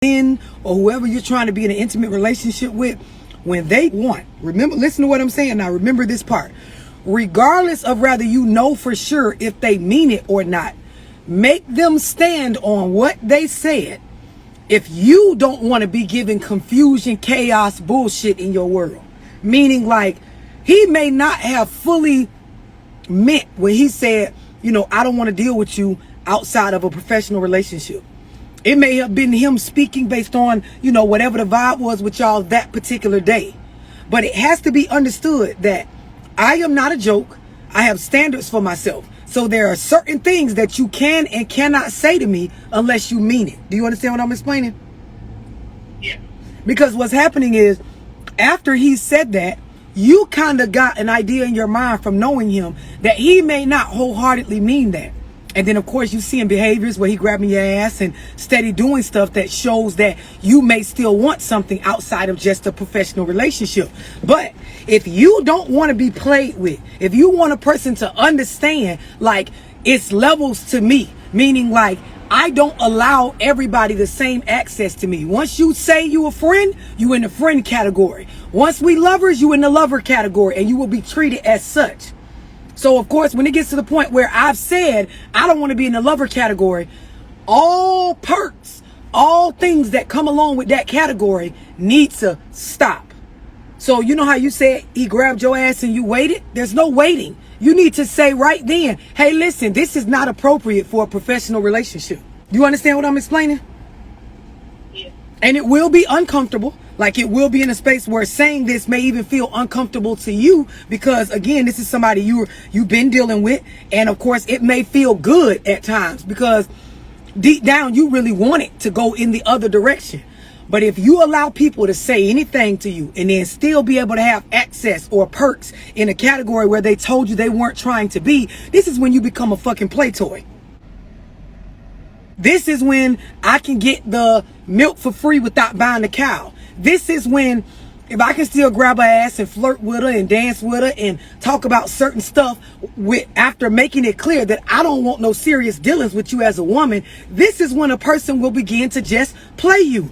in or whoever you're trying to be in an intimate relationship with, when they want, remember, listen to what I'm saying now, remember this part, regardless of whether you know for sure if they mean it or not, make them stand on what they said. If you don't want to be giving confusion, chaos, bullshit in your world, meaning like he may not have fully meant when he said, you know, I don't want to deal with you outside of a professional relationship. It may have been him speaking based on, you know, whatever the vibe was with y'all that particular day. But it has to be understood that I am not a joke. I have standards for myself. So there are certain things that you can and cannot say to me unless you mean it. Do you understand what I'm explaining? Yeah. Because what's happening is, after he said that, you kind of got an idea in your mind from knowing him that he may not wholeheartedly mean that. And then, of course, you see in behaviors where he grabbing your ass and steady doing stuff that shows that you may still want something outside of just a professional relationship. But if you don't want to be played with, if you want a person to understand, like, it's levels to me, meaning like, I don't allow everybody the same access to me. Once you say you a friend, you in the friend category. Once we lovers, you in the lover category, and you will be treated as such. So, of course, when it gets to the point where I've said I don't want to be in the lover category, all perks, all things that come along with that category need to stop. So, you know how you said he grabbed your ass and you waited? There's no waiting. You need to say right then, hey, listen, this is not appropriate for a professional relationship. You understand what I'm explaining? Yeah. And it will be uncomfortable. Like, it will be in a space where saying this may even feel uncomfortable to you, because again, this is somebody you've been dealing with, and of course it may feel good at times because deep down you really want it to go in the other direction. But if you allow people to say anything to you and then still be able to have access or perks in a category where they told you they weren't trying to be, this is when you become a fucking play toy. This is when I can get the milk for free without buying the cow. This is when, if I can still grab her ass and flirt with her and dance with her and talk about certain stuff after making it clear that I don't want no serious dealings with you as a woman, this is when a person will begin to just play you.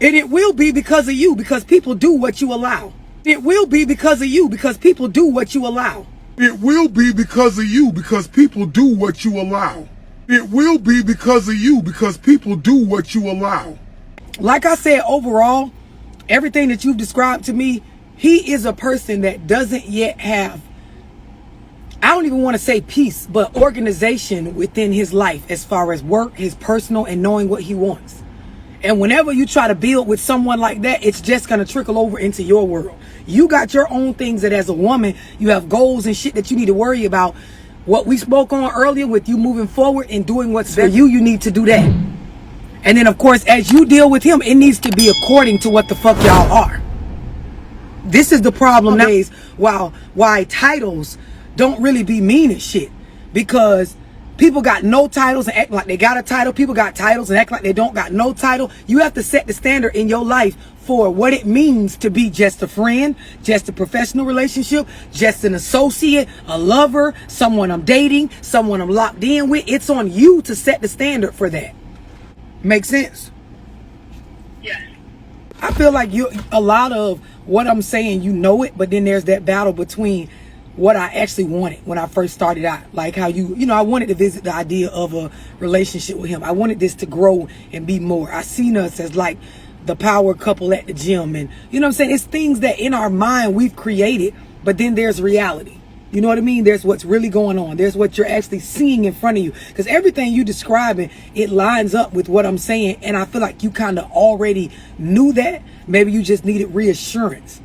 And it will be because of you, because people do what you allow. It will be because of you, because people do what you allow. It will be because of you, because people do what you allow. It will be because of you, because people do what you allow. Like I said, overall, everything that you've described to me, he is a person that doesn't yet have, I don't even want to say peace, but organization within his life as far as work, his personal, and knowing what he wants. And whenever you try to build with someone like that, it's just going to trickle over into your world. You got your own things that as a woman, you have goals and shit that you need to worry about. What we spoke on earlier with you moving forward and doing what's for you, you need to do that. And then, of course, as you deal with him, it needs to be according to what the fuck y'all are. This is the problem nowadays, why titles don't really be mean as shit. Because people got no titles and act like they got a title. People got titles and act like they don't got no title. You have to set the standard in your life for what it means to be just a friend, just a professional relationship, just an associate, a lover, someone I'm dating, someone I'm locked in with. It's on you to set the standard for that. Make sense? Yeah. I feel like a lot of what I'm saying, you know it, but then there's that battle between what I actually wanted when I first started out. Like how you know, I wanted to visit the idea of a relationship with him. I wanted this to grow and be more. I seen us as like the power couple at the gym, and you know what I'm saying? It's things that in our mind we've created, but then there's reality. You know what I mean? There's what's really going on. There's what you're actually seeing in front of you. Because everything you describing, it lines up with what I'm saying. And I feel like you kind of already knew that. Maybe you just needed reassurance.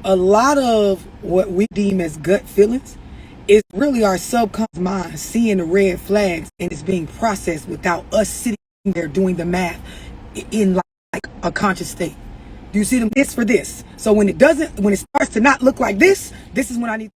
A lot of what we deem as gut feelings is really our subconscious mind seeing the red flags, and it's being processed without us sitting there doing the math in like a conscious state. Do you see them? This for this. So when it starts to not look like this is when I need